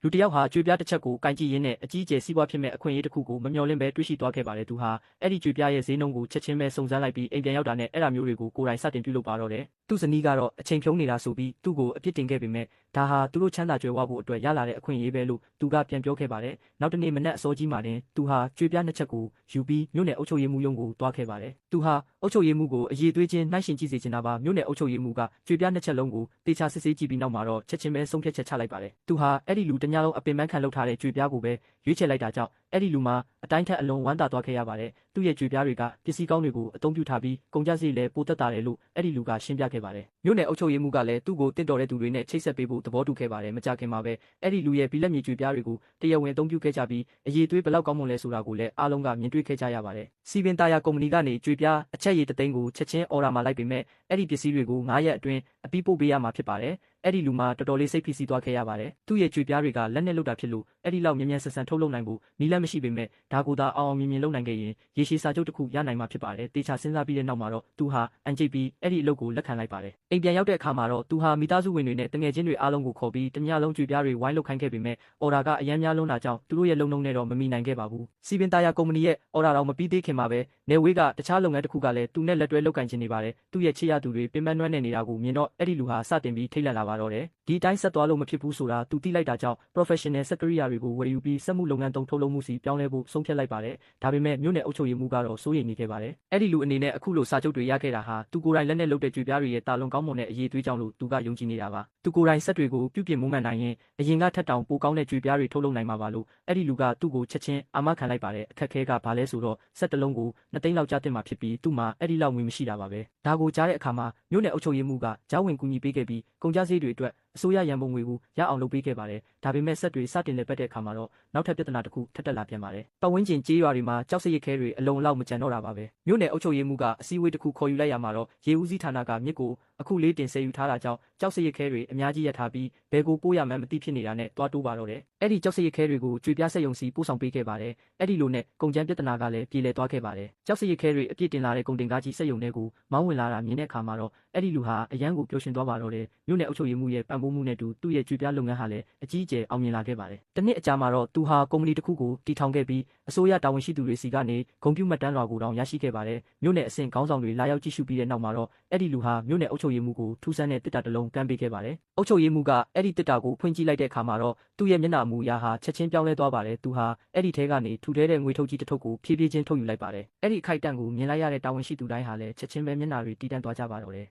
လူတယောက်ဟာကြွေပြားတစ်ချက်ကိုကင်ကြည့်ရင်းနဲ့အကြီးအကျယ်စီးပွားဖြစ်မဲ့အခွင့်အရေးတစ်ခုကိုမမျှော်လင့်ပဲတွေးရှိသွားခဲ့ပါတယ်သူဟာအဲ့ဒီကြွေပြားရဲ့ဈေးနှုန်းကိုချက်ချင်းပဲစုံစမ်းလိုက်ပြီးအိမ်ပြန်ရောက်တာနဲ့အဲ့ဒါမျိုးတွေကိုကိုယ်တိုင်စတင်ပြုလုပ်ပါတော့တယ်သူ့ဇနီးကတော့အချိန်ဖြုံးနေတာဆိုပြီးသူ့ကိုအပြစ်တင်ခဲ့ပေမဲ့ဒါဟာသူတို့ချမ်းသာကြွယ်ဝဖို့အတွက်ရလာတဲ့အခွင့်အရေးပဲလို့သူကပြန်ပြောခဲ့ပါတယ်နောက်တနေ့မနက်အစောကြီးမှာတင်သူဟာကြွေပြားနှစ်ချက်ကိုယူပြီးမြို့နယ်အုပ်ချုပ်ရေးမှူးရုံးကိုတွားခဲ့ပါတယ်သူဟာအုပ်ချုပ်ရေးမှူးကိုအရေးသွေးချင်းနှိုင်းရှင်ကြည့်စေချင်တာပါမြို့နယ်အုပ်ချုပ်ရေးမှူးကကြွေပြားနှစ်ချက်လုံးကိုတေချာစစ်ဆေးကြည့်ပြီးနောက်မှာတော့ချက်ချင်းပဲဆုံးဖြတ်ချက်ချလိုက်ပါတယ်သူဟာအဲ့ဒီလူတညလုံးအပင်ပန်းခံလုပ်ထားတဲ့ကြွေပြားကိုပဲရွေးချယ်လိုက်တာကြောင့်အဲ့ဒီလူမှာအတိုင်းထက်အလွန်ဝမ်းသာသွားခဲ့ရပါတယ်သူ့ရဲ့ကြွေပြားတွေကပစ္စည်းကောင်းတွေကိုအသုံးပြုထားပြီးကုန်ကျစရိတ်လည်းပိုသက်သာတယ်လို့အဲ့ဒီလူကရှင်းပြခဲ့ပါတယ်မြို့နယ်အုပ်ချုပ်ရေးမှူးကလည်းသူ့ကိုတင့်တော်တဲ့သူတွေနဲ့ချိတ်ဆက်ပေးဖို့သဘောတူခဲ့ပါတယ်မကြခင်မှာပဲအဲ့ဒီလူရဲ့ဘီလက်မြေကြွေပြားတွေကိုတရားဝင်အသုံးပြုခဲ့ကြပြီးအရေးသွေးဘလောက်ကောင်းမွန်လဲဆိုတာကိုလည်းအားလုံးကမြင်တွေ့ခဲ့ကြရပါတယ်စီပင်တာယာကုမ္ပဏီကနေကြွေပြားအချက်ရည်တသိန်းကိုချက်ချင်းအော်ဒါမှာလိုက်ပေမဲ့အဲ့ဒီပစ္စည်းတွေကို9ရက်အတွင်းအပြီးပို့ပေးရမှာဖြစ်ပါတယ်အဲ့ဒီလူမှာတော်တော်လေးစိတ်ဖိစီးသွားခဲ့ရပါတယ်သူ့ရဲ့ကြွေပြားတွေကလက်နဲ့လုပ်တာဖြစ်လို့အဲ့ဒီလောက်မြန်ဆန်ထုတ်လုပ်နိုင်ဖို့နီးလမ်းမရှိပေမဲ့ဒါကိုသာအောင်မြင်လုပ်နိုင်ခဲ့ရင်ရေရှည်စာချုပ်တစ်ခုရနိုင်မှာဖြစ်ပါတယ်တေချာစဉ်းစားပြီးတဲ့နောက်မှာတော့သူဟာအန်ဂျိပီအဲ့ဒီအလုပ်ကိုလက်ခံလိုက်ပါတယ်အိမ်ပြန်ရောက်တဲ့အခါမှာတော့သူဟာမိသားစုဝင်တွေနဲ့တငယ်ချင်းတွေအားလုံးကိုခေါ်ပြီးတညလုံးကြွေပြားတွေဝိုင်းလုပ်ခိုင်းခဲ့ပေမဲ့အော်ဒါကအရန်များလွန်းတာကြောင့်သူတို့ရဲ့လုံနှုံနဲ့တော့မမီနိုင်ခဲ့ပါဘူးစီပင်တာယာကုမ္ပဏီရဲ့အော်ဒါတော်မပြီးသေးခင်မှာပဲနေဝေးကတခြားလုပ်ငန်းတစ်ခုကလည်းသူနဲ့လက်တွဲလုပ်ကိုင်ချင်နေပါတယ်သူ့ရဲ့ချစ်ရသူတွေပင်ပန်းနွမ်းနယ်နေတာကိုမြင်တော့အဲ့ဒီလူဟာစတင်ပြီးထိတ်လန့်လာပါတော့တယ်ဒီအတိုင်းဆက်သွားလို့မဖြစ်ဘူးဆိုတာသူသိလိုက်တာကြောင့် professional စက်ကိရိယာတွေကိုဝယ်ယူပြီးစက်မှုလုပ်ငန်းထုတ်လုပ်မှုစီပြောင်းလဲဖို့ဆုံးဖြတ်လိုက်ပါတယ်ဒါပေမဲ့မြို့နယ်အုပ်ချုပ်ရေးမှူးကတော့စိုးရိမ်နေခဲ့ပါတယ်အဲ့ဒီလူအနေနဲ့အခုလိုစာချုပ်တွေရခဲ့တာဟာသူကိုယ်တိုင်လက်နဲ့လုပ်တဲ့ကြွေပြားတွေရဲ့တာလွန်ကောင်းမွန်တဲ့အရေးသွေးကြောင့်လို့သူကယုံကြည်နေတာပါသူကိုယ်တိုင်စက်တွေကိုပြုပြင်မွမ်းမံနိုင်ရင်အရင်ကထက်တောင်ပိုကောင်းတဲ့ကြွေပြားတွေထုတ်လုပ်နိုင်မှာပါလို့အဲ့ဒီလူကသူ့ကိုချက်ချင်းအာမခံလိုက်ပါတယ်အခက်ခဲကဘာလဲဆိုတော့စက်တစ်လုံးကို2သိန်းလောက်ကျတင်မှာဖြစ်ပြီးသူ့မှာအဲ့ဒီလောက်ငွေမရှိတာပါပဲဒါကိုကြားတဲ့အခါမှာမြို့နယ်အုပ်ချုပ်ရေးမှူးကကြားဝင်ကူညီပေးခဲ့ပြီးကုန်ကျစရိတ်တွေအတွက်အစိုးရရန်ပုံငွေကိုရအောင်လုပ်ပေးခဲ့ပါတယ်ဒါပေမဲ့စက်တွေစတင်လည်ပတ်တဲ့အခါမှာတော့နောက်ထပ်ပြဿနာတစ်ခုထပ်တက်လာပြန်ပါတယ်ပတ်ဝန်းကျင်ကြေးရွာတွေမှာကြောက်စရိတ်ခဲတွေအလုံးလောက်မကျန်တော့တာပါပဲမြို့နယ်အုပ်ချုပ်ရေးမှူးကအစည်းအဝေးတစ်ခုခေါ်ယူလိုက်ရမှာတော့ရေဦးစီးဌာနကမြစ်ကိုအခုလေးတင်ဆယ်ယူထားတာကြောင့်ကြောက်စရိတ်ခဲတွေအများကြီးရထားပြီးဘယ်ကိုပို့ရမှန်းမသိဖြစ်နေတာနဲ့တွားတိုးပါတော့တယ်အဲ့ဒီကြောက်စရိတ်ခဲတွေကိုကြွေပြားဆက်ယုံစီပို့ဆောင်ပေးခဲ့ပါတယ်အဲ့ဒီလိုနဲ့ကုန်ကျန်းပြဿနာကလည်းပြေလည်သွားခဲ့ပါတယ်ကြောက်စရိတ်ခဲတွေအပြည့်တင်လာတဲ့ကုန်တင်ကားကြီးဆက်ယုံတွေကိုမောင်းဝင်လာတာမြင်တဲ့အခါမှာတော့အဲ့ဒီလူဟာအရန်ကိုပျော်ရွှင်သွားပါတော့တယ်မြို့နယ်အုပ်ချုပ်ရေးမှူးရဲ့ပံ့ပိုးမှုနဲ့တူသူ့ရဲ့ကြွေပြားလုပ်ငန်းဟာလည်းအကြီးအကျယ်အောင်မြင်လာခဲ့ပါတယ်တနှစ်အကြာမှာတော့သူဟာကုမ္ပဏီတစ်ခုကိုတည်ထောင်ခဲ့ပြီးအစိုးရတာဝန်ရှိသူတွေစီကနေဂုဏ်ပြုမှတ်တမ်းလွှာကိုတောင်ရရှိခဲ့ပါတယ်မြို့နယ်အဆင့်ခေါင်းဆောင်တွေလာရောက်ကြည့်ရှုပြီးတဲ့နောက်မှာတော့အဲ့ဒီလူဟာမြို့နယ်အုပ်ချုပ်ရေးမှူးကိုထူးဆန်းတဲ့တစ်တာတစ်လုံးကမ်းပေးခဲ့ပါတယ်အုပ်ချုပ်ရေးမှူးကအဲ့ဒီတစ်တာကိုဖွင့်ကြည့်လိုက်တဲ့အခါမှာတော့သူ့ရဲ့မျက်နှာအမူအရာဟာချက်ချင်းပြောင်းလဲသွားပါတယ်သူဟာအဲ့ဒီထဲကနေထူထဲတဲ့ငွေထုတ်ကြီးတစ်ထုပ်ကိုဖြည်းဖြည်းချင်းထုတ်ယူလိုက်ပါတယ်အဲ့ဒီအခိုက်အတန့်ကိုမြင်လိုက်ရတဲ့တာဝန်ရှိသူတိုင်းဟာလည်းချက်ချင်းပဲမျက်နှာတွေတီးတန့်သွားကြပါတော့တယ်